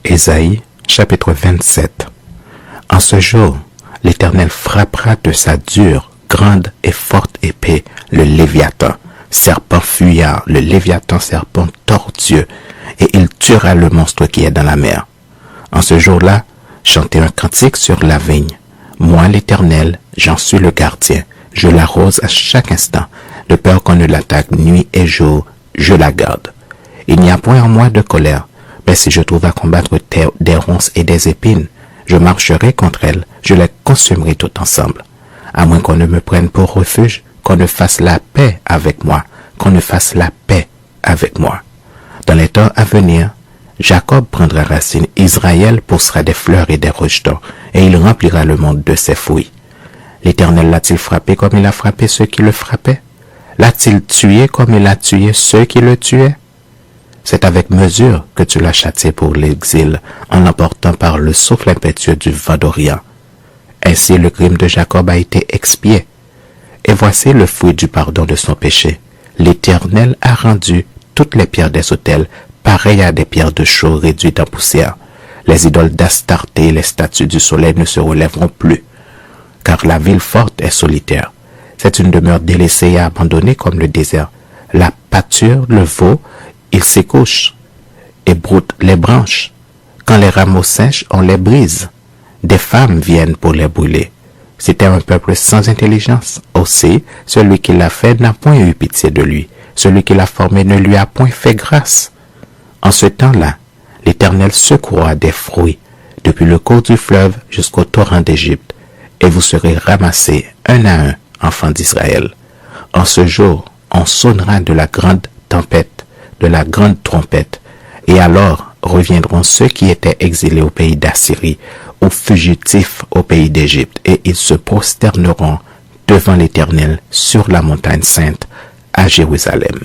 Ésaïe, chapitre 27. En ce jour, l'Éternel frappera de sa dure, grande et forte épée le Léviathan, serpent fuyard, le Léviathan serpent tortueux, et il tuera le monstre qui est dans la mer. En ce jour-là, chantez un cantique sur la vigne. Moi, l'Éternel, j'en suis le gardien. Je l'arrose à chaque instant, de peur qu'on ne l'attaque nuit et jour, je la garde. Il n'y a point en moi de colère, mais si je trouve à combattre des ronces et des épines, je marcherai contre elles, je les consumerai tout ensemble. À moins qu'on ne me prenne pour refuge, qu'on ne fasse la paix avec moi, qu'on ne fasse la paix avec moi. Dans les temps à venir, Jacob prendra racine, Israël poussera des fleurs et des rejetons, et il remplira le monde de ses fruits. L'Éternel l'a-t-il frappé comme il a frappé ceux qui le frappaient? L'a-t-il tué comme il a tué ceux qui le tuaient? C'est avec mesure que tu l'as châtié pour l'exil, en l'emportant par le souffle impétueux du vent d'Orient. Ainsi le crime de Jacob a été expié. Et voici le fruit du pardon de son péché. L'Éternel a rendu toutes les pierres des autels pareilles à des pierres de chaux réduites en poussière. Les idoles d'Astarté et les statues du soleil ne se relèveront plus, car la ville forte est solitaire. C'est une demeure délaissée et abandonnée comme le désert. La pâture, le veau, il s'y couche et broute les branches. Quand les rameaux sèchent, on les brise. Des femmes viennent pour les brûler. C'était un peuple sans intelligence. Aussi, celui qui l'a fait n'a point eu pitié de lui. Celui qui l'a formé ne lui a point fait grâce. En ce temps-là, l'Éternel secourra des fruits, depuis le cours du fleuve jusqu'au torrent d'Égypte, et vous serez ramassés un à un, enfants d'Israël. En ce jour, on sonnera de la grande tempête, de la grande trompette, et alors reviendront ceux qui étaient exilés au pays d'Assyrie, ou fugitifs au pays d'Égypte, et ils se prosterneront devant l'Éternel sur la montagne sainte à Jérusalem.